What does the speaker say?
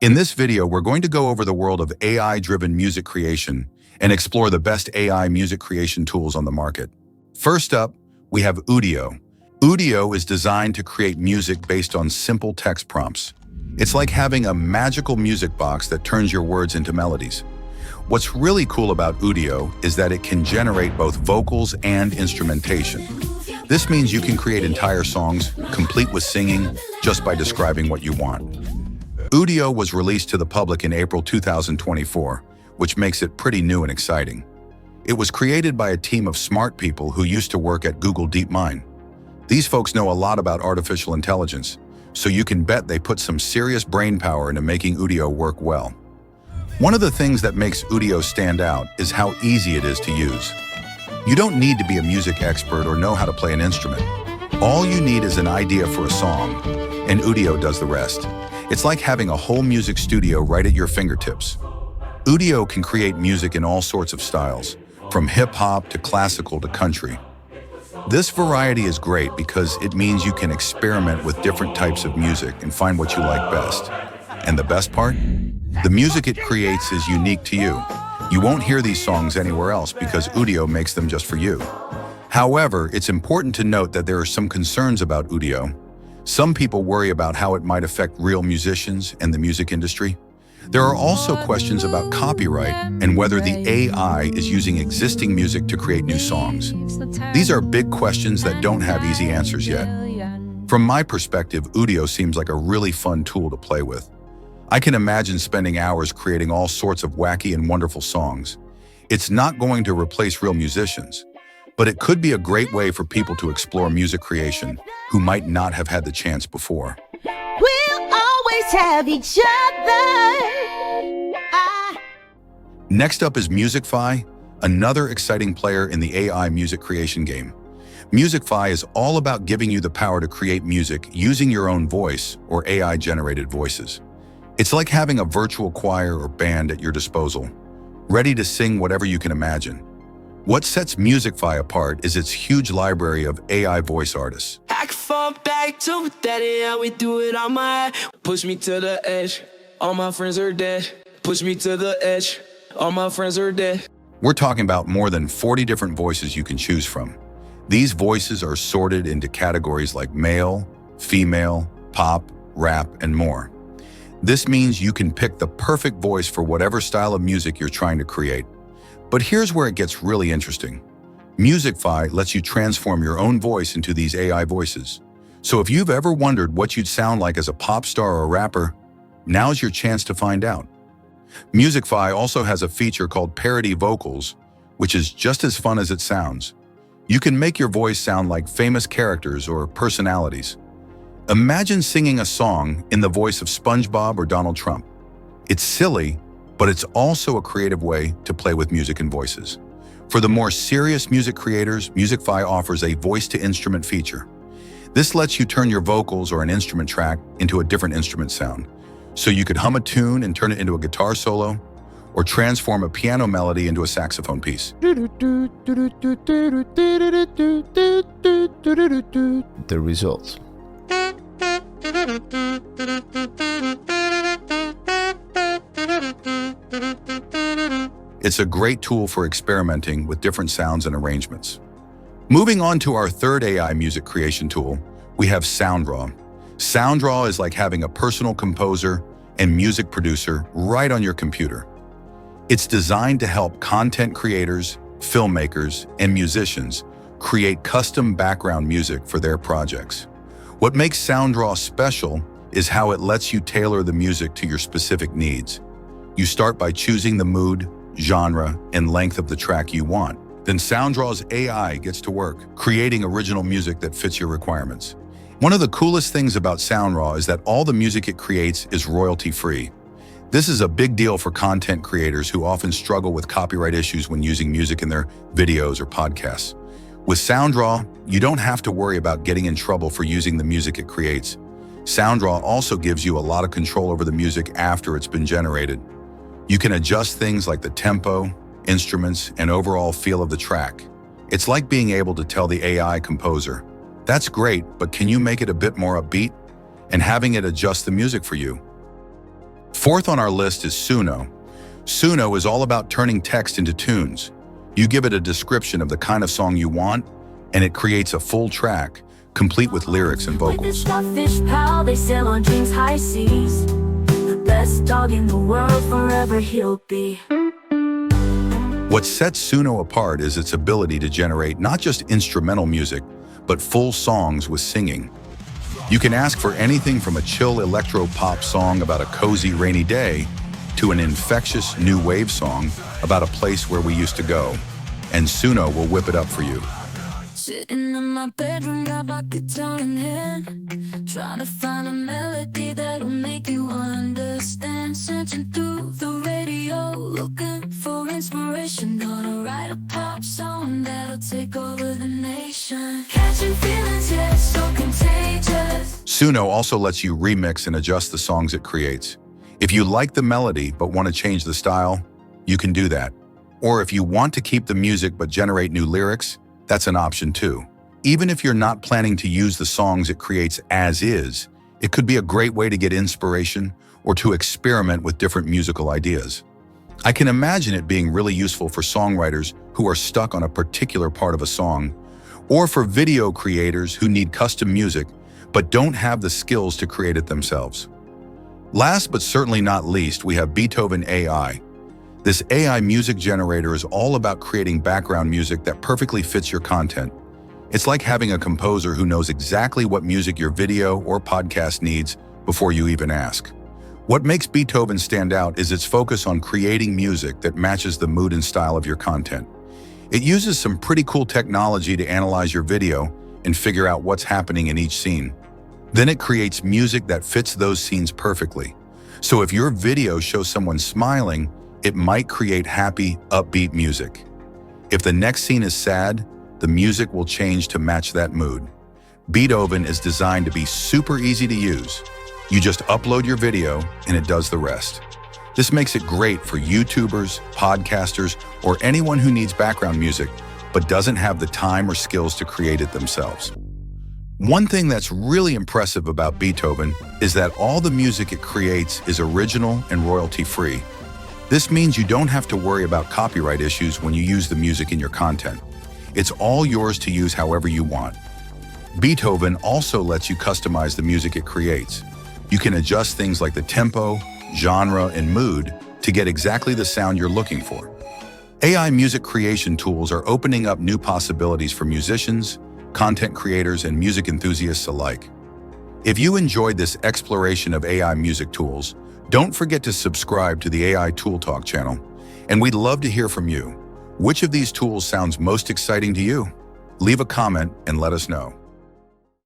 In this video, we're going to go over the world of AI-driven music creation and explore the best AI music creation tools on the market. First up, we have Udio. Udio is designed to create music based on simple text prompts. It's like having a magical music box that turns your words into melodies. What's really cool about Udio is that it can generate both vocals and instrumentation. This means you can create entire songs, complete with singing, just by describing what you want. Udio was released to the public in April 2024, which makes it pretty new and exciting. It was created by a team of smart people who used to work at Google DeepMind. These folks know a lot about artificial intelligence, so you can bet they put some serious brain power into making Udio work well. One of the things that makes Udio stand out is how easy it is to use. You don't need to be a music expert or know how to play an instrument. All you need is an idea for a song, and Udio does the rest. It's like having a whole music studio right at your fingertips. Udio can create music in all sorts of styles, from hip-hop to classical to country. This variety is great because it means you can experiment with different types of music and find what you like best. And the best part? The music it creates is unique to you. You won't hear these songs anywhere else because Udio makes them just for you. However, it's important to note that there are some concerns about Udio. Some people worry about how it might affect real musicians and the music industry. There are also questions about copyright and whether the AI is using existing music to create new songs. These are big questions that don't have easy answers yet. From my perspective, Udio seems like a really fun tool to play with. I can imagine spending hours creating all sorts of wacky and wonderful songs. It's not going to replace real musicians, but it could be a great way for people to explore music creation who might not have had the chance before. We'll always have each other. Next up is Musicfy, another exciting player in the AI music creation game. Musicfy is all about giving you the power to create music using your own voice or AI-generated voices. It's like having a virtual choir or band at your disposal, ready to sing whatever you can imagine. What sets Musicfy apart is its huge library of AI voice artists. I can fall back to daddy, how we do it on my push me to the edge. All my friends are dead. Push me to the edge. All my friends are dead. We're talking about more than 40 different voices you can choose from. These voices are sorted into categories like male, female, pop, rap, and more. This means you can pick the perfect voice for whatever style of music you're trying to create. But here's where it gets really interesting. Musicfy lets you transform your own voice into these AI voices. So if you've ever wondered what you'd sound like as a pop star or a rapper, now's your chance to find out. Musicfy also has a feature called parody vocals, which is just as fun as it sounds. You can make your voice sound like famous characters or personalities. Imagine singing a song in the voice of SpongeBob or Donald Trump. It's silly, but it's also a creative way to play with music and voices. For the more serious music creators, Musicfy offers a voice-to-instrument feature. This lets you turn your vocals or an instrument track into a different instrument sound. So you could hum a tune and turn it into a guitar solo, or transform a piano melody into a saxophone piece. The result. It's a great tool for experimenting with different sounds and arrangements. Moving on to our third AI music creation tool, we have Soundraw. Soundraw is like having a personal composer and music producer right on your computer. It's designed to help content creators, filmmakers, and musicians create custom background music for their projects. What makes Soundraw special is how it lets you tailor the music to your specific needs. You start by choosing the mood, genre, and length of the track you want. Then Soundraw's AI gets to work, creating original music that fits your requirements. One of the coolest things about Soundraw is that all the music it creates is royalty-free. This is a big deal for content creators who often struggle with copyright issues when using music in their videos or podcasts. With Soundraw, you don't have to worry about getting in trouble for using the music it creates. Soundraw also gives you a lot of control over the music after it's been generated. You can adjust things like the tempo, instruments, and overall feel of the track. It's like being able to tell the AI composer, "That's great, but can you make it a bit more upbeat?" and having it adjust the music for you. Fourth on our list is Suno. Suno is all about turning text into tunes. You give it a description of the kind of song you want, and it creates a full track, complete with lyrics and With this vocals. fish pal, they sail on dreams high seas. The best dog in the world, forever he'll be. What sets Suno apart is its ability to generate not just instrumental music, but full songs with singing. You can ask for anything from a chill electro-pop song about a cozy rainy day to an infectious new wave song about a place where we used to go, and Suno will whip it up for you. Sitting in my bedroom, got my guitar in hand, trying to find a melody that'll make you understand. Searching through the radio, looking for inspiration. Gonna write a pop song that'll take over the nation. Catching feelings, yeah, so contagious. Suno also lets you remix and adjust the songs it creates. If you like the melody but want to change the style, you can do that. Or if you want to keep the music but generate new lyrics, that's an option too. Even if you're not planning to use the songs it creates as is, it could be a great way to get inspiration or to experiment with different musical ideas. I can imagine it being really useful for songwriters who are stuck on a particular part of a song, or for video creators who need custom music but don't have the skills to create it themselves. Last but certainly not least, we have Beatoven AI. This AI music generator is all about creating background music that perfectly fits your content. It's like having a composer who knows exactly what music your video or podcast needs before you even ask. What makes Beatoven stand out is its focus on creating music that matches the mood and style of your content. It uses some pretty cool technology to analyze your video and figure out what's happening in each scene. Then it creates music that fits those scenes perfectly. So if your video shows someone smiling, it might create happy, upbeat music. If the next scene is sad, the music will change to match that mood. Beatoven is designed to be super easy to use. You just upload your video and it does the rest. This makes it great for YouTubers, podcasters, or anyone who needs background music but doesn't have the time or skills to create it themselves. One thing that's really impressive about Beatoven is that all the music it creates is original and royalty-free. This means you don't have to worry about copyright issues when you use the music in your content. It's all yours to use however you want. Beatoven also lets you customize the music it creates. You can adjust things like the tempo, genre, and mood to get exactly the sound you're looking for. AI music creation tools are opening up new possibilities for musicians, content creators, and music enthusiasts alike. If you enjoyed this exploration of AI music tools, don't forget to subscribe to the AI Tool Talk channel, and we'd love to hear from you. Which of these tools sounds most exciting to you? Leave a comment and let us know.